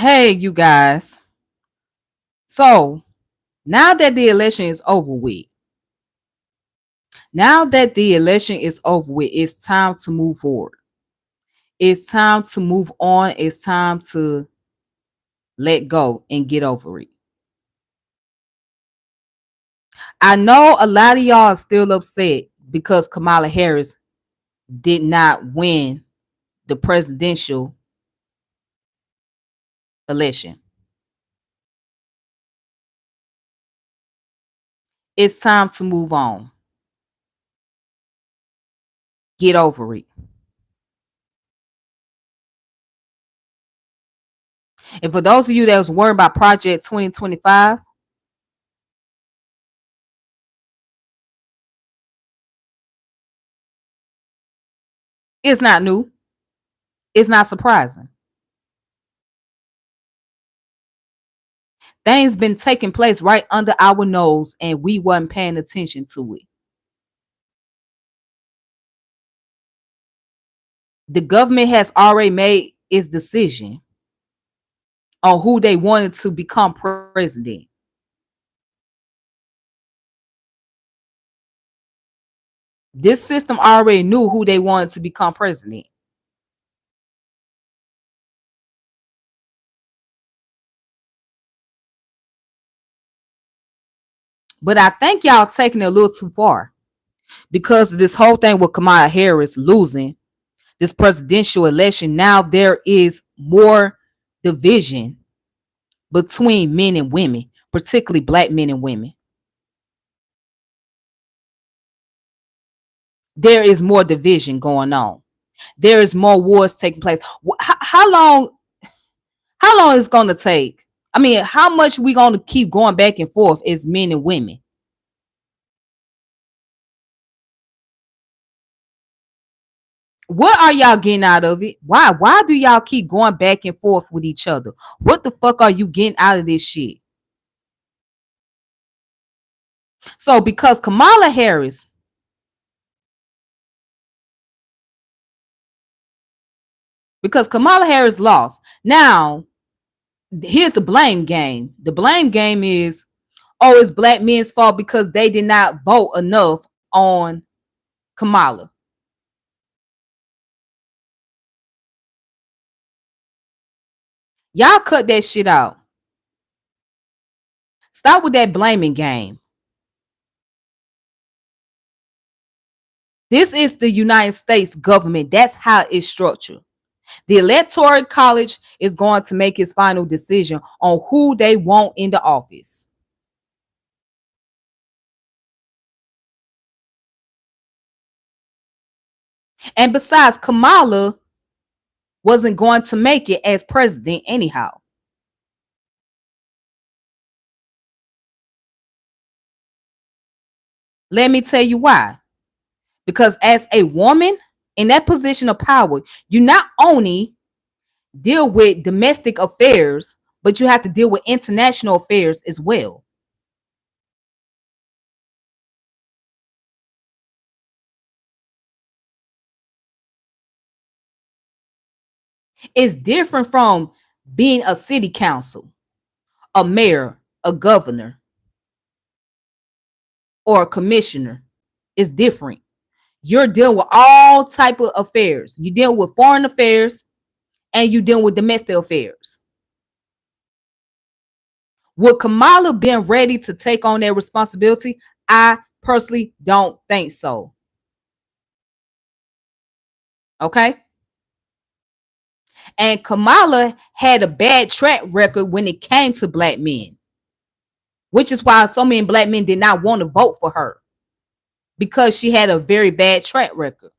Hey, you guys. So now that the election is over with, it's time to move forward. It's time to move on. It's time to let go and get over it. I know a lot of y'all are still upset because Kamala Harris did not win the presidential election. It's time to move on. Get over it. And for those of you that was worried about Project 2025, it's not new. It's not surprising. Things been taking place right under our nose and we wasn't paying attention to it. The government has already made its decision on who they wanted to become president. This system already knew who they wanted to become president. But I think y'all taking it a little too far because of this whole thing with Kamala Harris losing this presidential election. Now there is more division between men and women, particularly black men and women. There is more division going on. There is more wars taking place. How long? How long is it going to take? I mean, how much we going to keep going back and forth as men and women? What are y'all getting out of it? Why? Why do y'all keep going back and forth with each other? What the fuck are you getting out of this shit? So because Kamala Harris lost. Now, here's the blame game. The blame game is, oh, it's black men's fault because they did not vote enough on Kamala. Y'all cut that shit out. Stop with that blaming game. This is the United States government. That's how it's structured. The Electoral College is going to make its final decision on who they want in the office. And besides, Kamala wasn't going to make it as president anyhow. Let me tell you why. Because as a woman in that position of power, you not only deal with domestic affairs, but you have to deal with international affairs as well. It's different from being a city council, a mayor, a governor, or a commissioner. It's different. You're dealing with all type of affairs. You deal with foreign affairs and you deal with domestic affairs. Would Kamala been ready to take on that responsibility? I personally don't think so. Okay. And Kamala had a bad track record when it came to black men, which is why so many black men did not want to vote for her, because she had a very bad track record.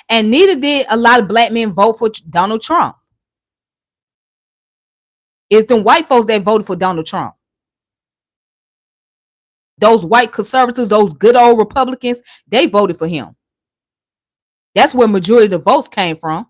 And neither did a lot of black men vote for Donald Trump. It's them white folks that voted for Donald Trump. Those white conservatives, those good old Republicans, they voted for him. That's where majority of the votes came from.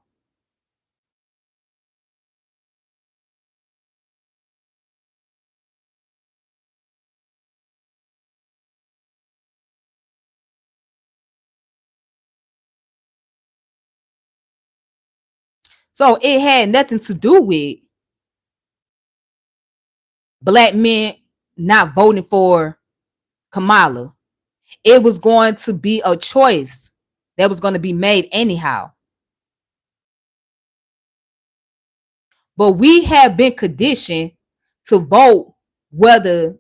So it had nothing to do with black men not voting for Kamala. It was going to be a choice that was going to be made anyhow. But we have been conditioned to vote whether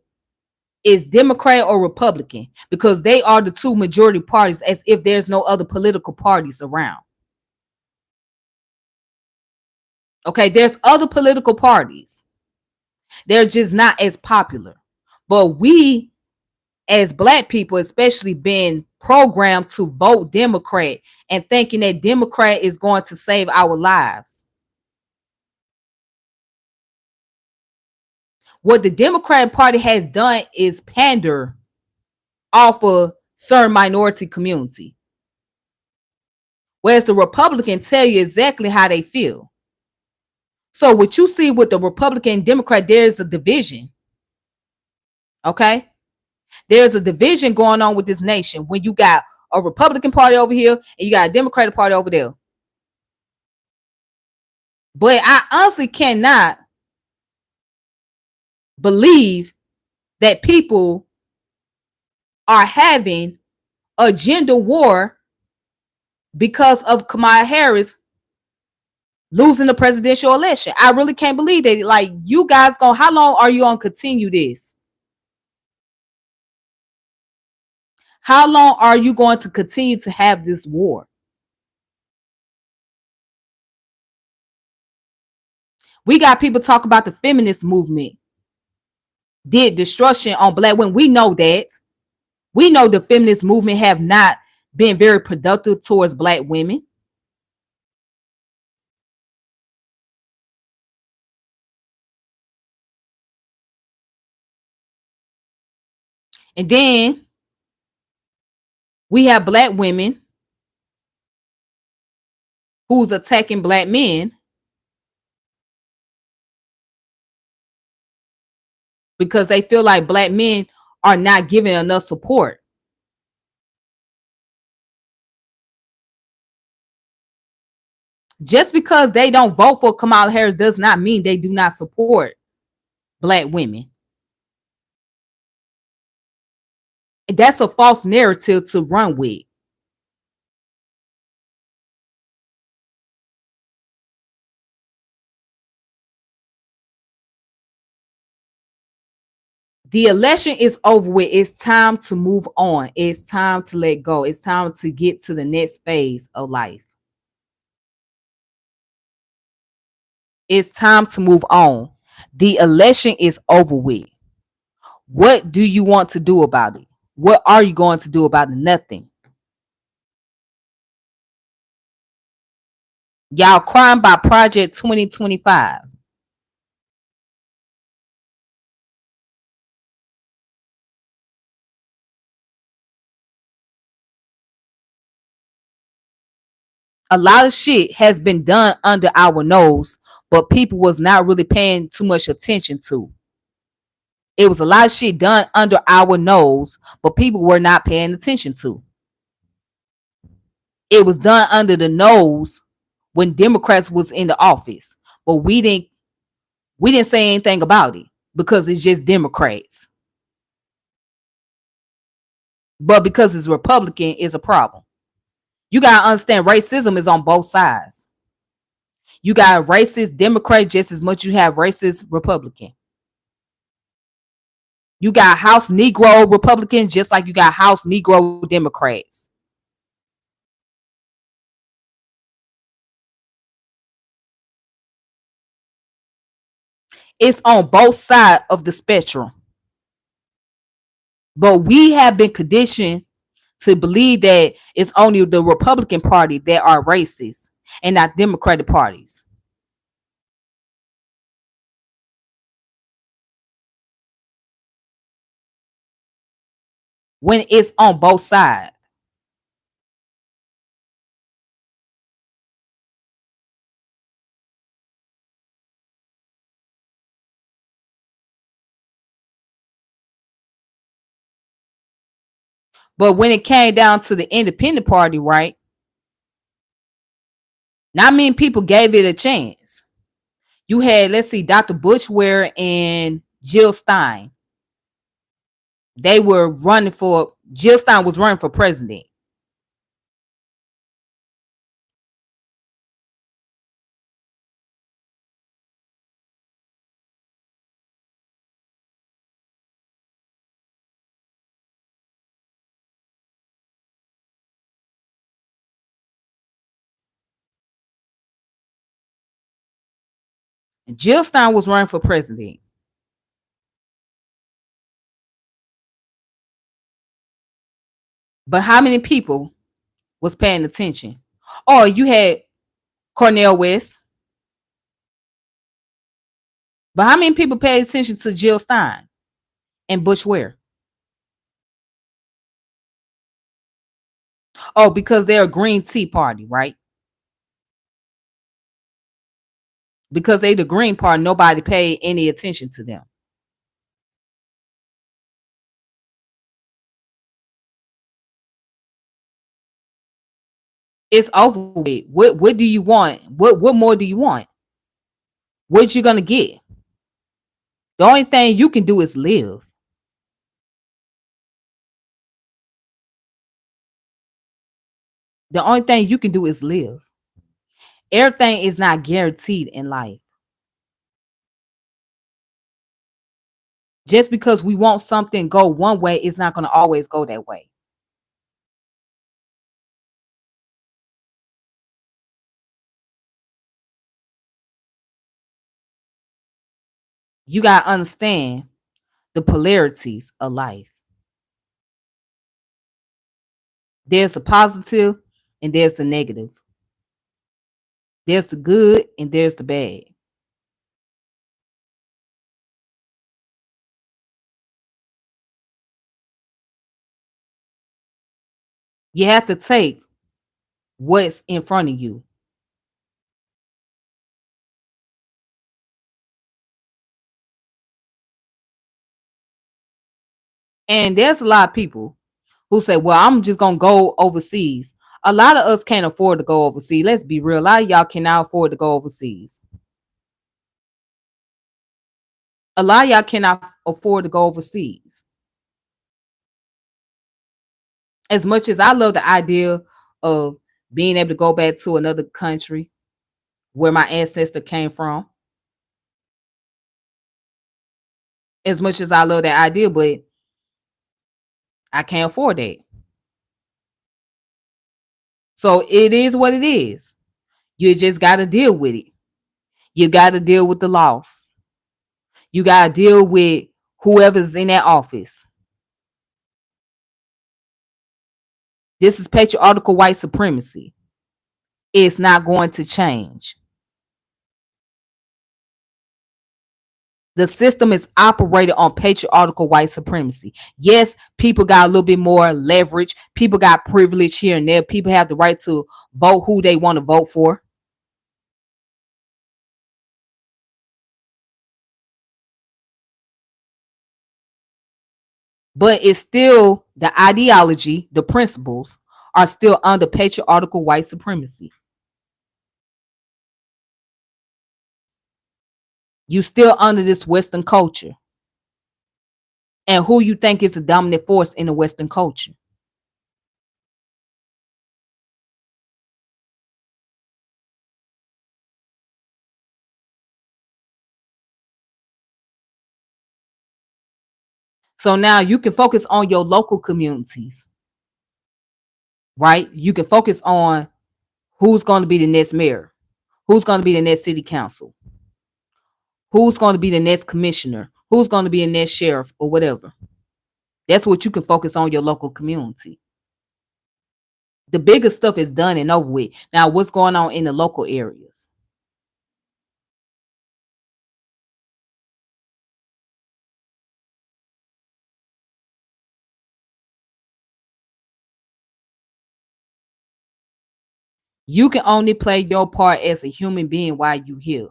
it's Democrat or Republican, because they are the two majority parties, as if there's no other political parties around. Okay, there's other political parties. They're just not as popular. But we, as black people, especially, been programmed to vote Democrat and thinking that Democrat is going to save our lives. What the Democratic Party has done is pander off of certain minority community, whereas the Republican tell you exactly how they feel. So what you see with the Republican and Democrat, there's a division. Okay, there's a division going on with this nation when you got a Republican Party over here and you got a Democratic Party over there. But I honestly cannot believe that people are having a gender war because of Kamala Harris losing the presidential election. I really can't believe that. Like, you guys going, how long are you going to continue this? How long are you going to continue to have this war? We got people talk about the feminist movement did destruction on black women. We know that. We know the feminist movement have not been very productive towards black women. And then we have black women who's attacking black men because they feel like black men are not giving enough support. Just because they don't vote for Kamala Harris does not mean they do not support black women. That's a false narrative to run with. The election is over with. It's time to move on. It's time to let go. It's time to get to the next phase of life. It's time to move on. The election is over with. What do you want to do about it? What are you going to do about it? Nothing. Y'all crying by Project 2025. A lot of shit has been done under our nose, but people was not really paying too much attention to. It was a lot of shit done under our nose, but people were not paying attention to. It was done under the nose when Democrats was in the office, but we didn't say anything about it because it's just Democrats. But because it's Republican, is a problem. You gotta understand, racism is on both sides. You got a racist Democrat just as much you have racist Republican. You got House Negro Republicans just like you got House Negro Democrats. It's on both sides of the spectrum. But we have been conditioned to believe that it's only the Republican Party that are racist and not Democratic parties. When it's on both sides. But when it came down to the independent party, right? Not many people gave it a chance. You had, let's see, Dr. Bushware and Jill Stein. They were running for, Jill Stein was running for president. Jill Stein was running for president. But how many people was paying attention? Oh, you had Cornel West. But how many people paid attention to Jill Stein and Bush Ware? Oh, because they're a Green Tea Party, right? Because they the Green Party, nobody paid any attention to them. It's over with. What do you want? What more do you want? What you gonna get? The only thing you can do is live. The only thing you can do is live. Everything is not guaranteed in life. Just because we want something go one way, it's not gonna always go that way. You gotta understand the polarities of life. There's the positive and there's the negative. There's the good and there's the bad. You have to take what's in front of you. And there's a lot of people who say, well, I'm just going to go overseas. A lot of us can't afford to go overseas. Let's be real. A lot of y'all cannot afford to go overseas. A lot of y'all cannot afford to go overseas. As much as I love the idea of being able to go back to another country where my ancestor came from, as much as I love that idea, but I can't afford that. So it is what it is. You just got to deal with it. You got to deal with the loss. You got to deal with whoever's in that office. This is patriarchal white supremacy. It's not going to change. The system is operated on patriarchal white supremacy. Yes, people got a little bit more leverage. People got privilege here and there. People have the right to vote who they want to vote for. But it's still the ideology, the principles are still under patriarchal white supremacy. You still under this Western culture. And who you think is the dominant force in the Western culture? So now you can focus on your local communities, right? You can focus on who's going to be the next mayor, who's going to be the next city council, who's going to be the next commissioner, who's going to be the next sheriff or whatever. That's what you can focus on, your local community. The bigger stuff is done and over with. Now, what's going on in the local areas? You can only play your part as a human being while you here.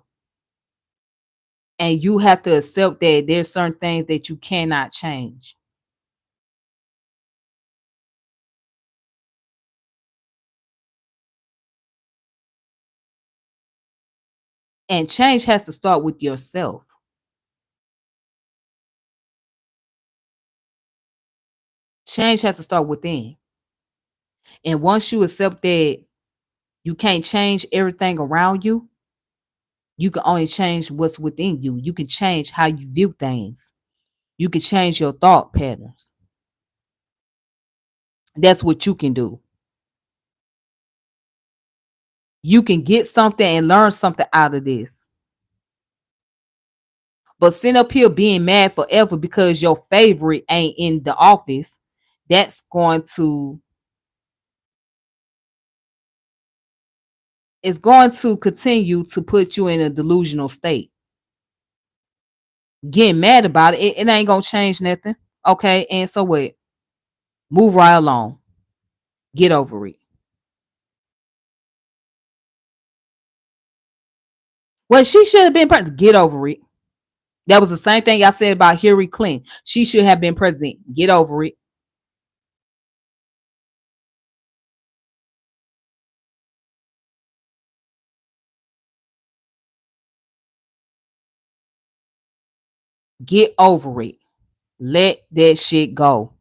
And you have to accept that there's certain things that you cannot change. And change has to start with yourself. Change has to start within. And once you accept that you can't change everything around you, you can only change what's within you. You can change how you view things. You can change your thought patterns. That's what you can do. You can get something and learn something out of this. But sitting up here being mad forever because your favorite ain't in the office, that's going to it's going to continue to put you in a delusional state. Getting mad about it, it ain't gonna change nothing. Okay, and so what? Move right along. Get over it. Well, she should have been president. Get over it. That was the same thing I said about Hillary Clinton. She should have been president. Get over it. Get over it. Let that shit go.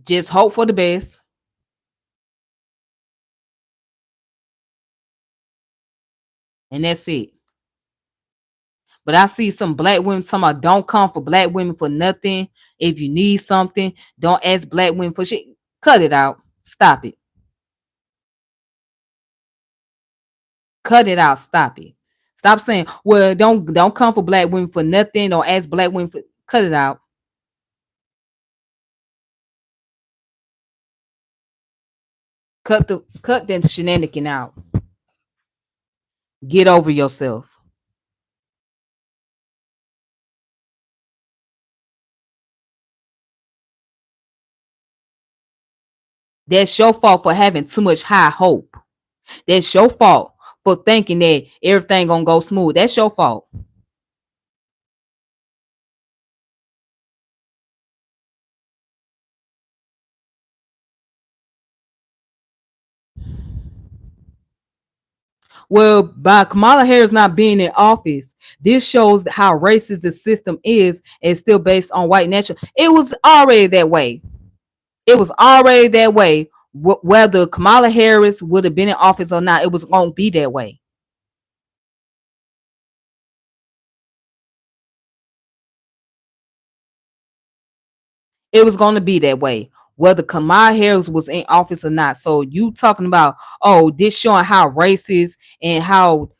Just hope for the best. And that's it. But I see some black women talking about don't come for black women for nothing. If you need something, don't ask black women for shit. Cut it out. Stop it. Cut it out. Stop it. Stop saying, well, don't come for black women for nothing or ask black women for cut it out. Cut that shenanigan out. Get over yourself. That's your fault for having too much high hope. That's your fault for thinking that everything gonna go smooth. That's your fault. Well, by Kamala Harris not being in office, this shows how racist the system is and still based on white national. It was already that way. It was already that way. Whether Kamala Harris would have been in office or not, it was going to be that way. It was going to be that way. Whether Kamala Harris was in office or not. So you talking about, oh, this showing how racist and how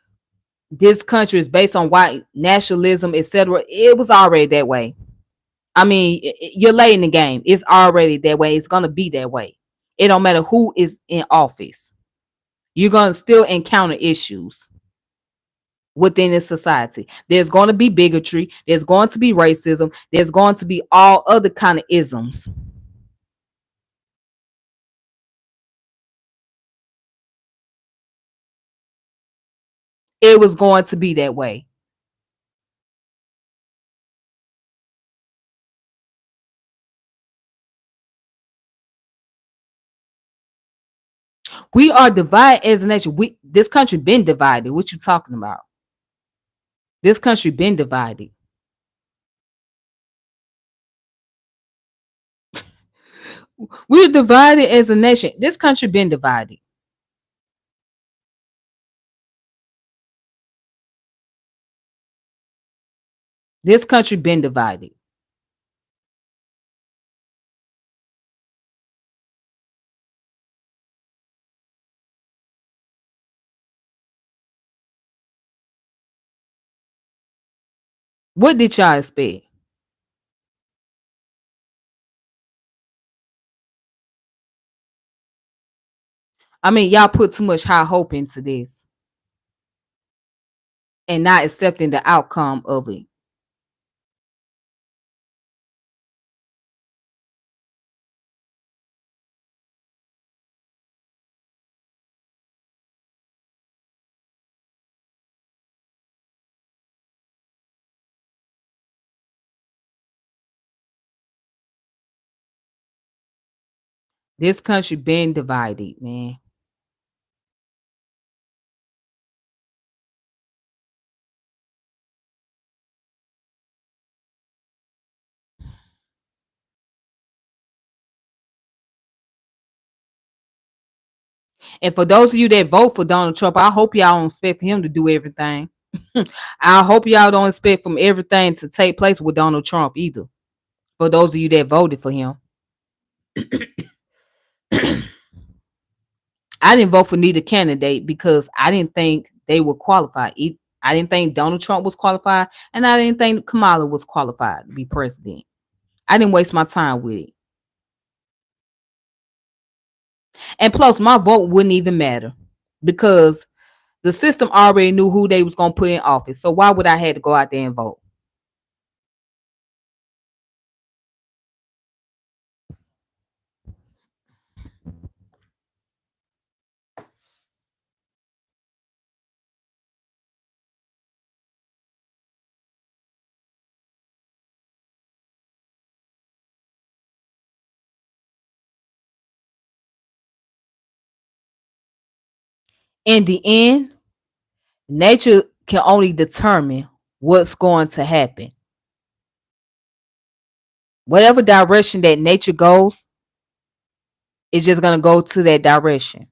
this country is based on white nationalism, etc. It was already that way. I mean, you're late in the game. It's already that way. It's gonna be that way. It don't matter who is in office. You're gonna still encounter issues within this society. There's going to be bigotry. There's going to be racism. There's going to be all other kind of isms. It was going to be that way. We are divided as a nation. This country been divided. What you talking about? This country been divided. We're divided as a nation. This country been divided. This country been divided. What did y'all expect? I mean, y'all put too much high hope into this and not accepting the outcome of it. This country been divided, man. And for those of you that vote for Donald Trump, I hope y'all don't expect him to do everything. I hope y'all don't expect from everything to take place with Donald Trump either. For those of you that voted for him, I didn't vote for neither candidate because I didn't think they were qualified. I didn't think Donald Trump was qualified, and I didn't think Kamala was qualified to be president. I didn't waste my time with it. And plus, my vote wouldn't even matter because the system already knew who they was gonna put in office. So why would I have to go out there and vote? In the end, nature can only determine what's going to happen. Whatever direction that nature goes, it's just gonna go to that direction.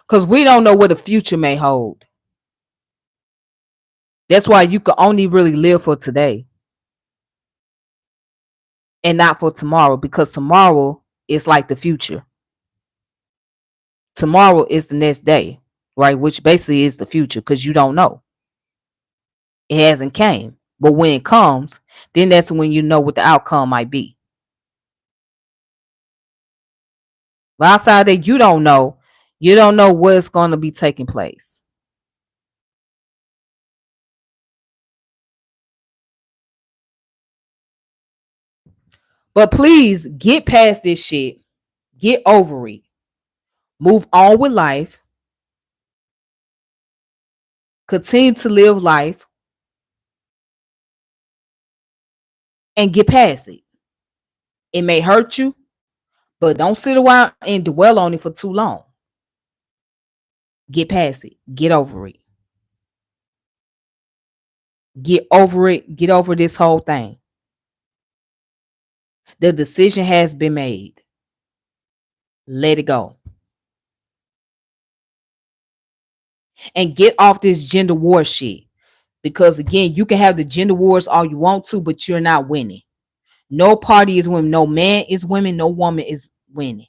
Because we don't know what the future may hold. That's why you can only really live for today and not for tomorrow, because tomorrow is like the future. Tomorrow is the next day, right? Which basically is the future because you don't know. It hasn't came. But when it comes, then that's when you know what the outcome might be. But outside that, you don't know what's going to be taking place. But please get past this shit. Get over it. Move on with life. Continue to live life and get past it. It may hurt you, but don't sit around and dwell on it for too long. Get past it. Get over it. Get over it. Get over this whole thing. The decision has been made. Let it go. And get off this gender war shit. Because again, you can have the gender wars all you want to, but you're not winning. No party is winning. No man is winning. No woman is winning.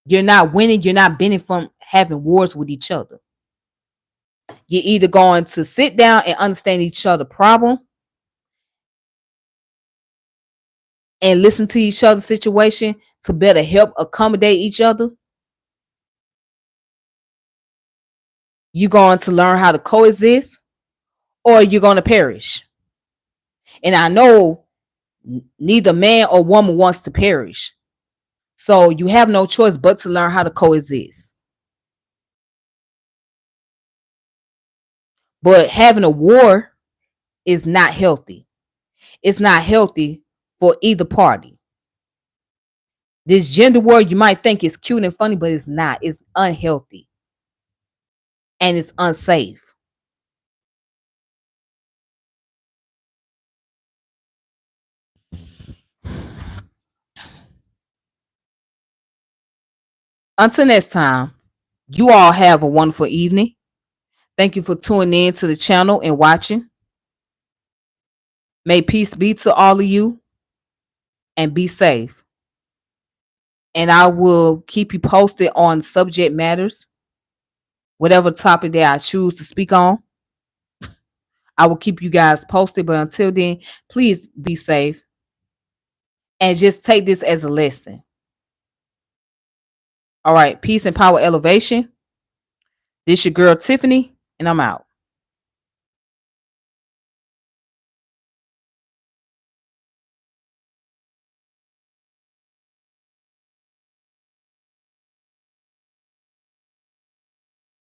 You're not winning. You're not benefiting from having wars with each other. You're either going to sit down and understand each other's problem and listen to each other's situation to better help accommodate each other. You're going to learn how to coexist, or you're going to perish. And I know neither man or woman wants to perish. So you have no choice but to learn how to coexist. But having a war is not healthy. It's not healthy for either party. This gender war you might think is cute and funny, but it's not. It's unhealthy and it's unsafe. Until next time, you all have a wonderful evening. Thank you for tuning in to the channel and watching. May peace be to all of you and be safe. And I will keep you posted on subject matters, whatever topic that I choose to speak on. I will keep you guys posted. But until then, please be safe and just take this as a lesson. All right. Peace and power elevation. This your girl Tiffany, and I'm out.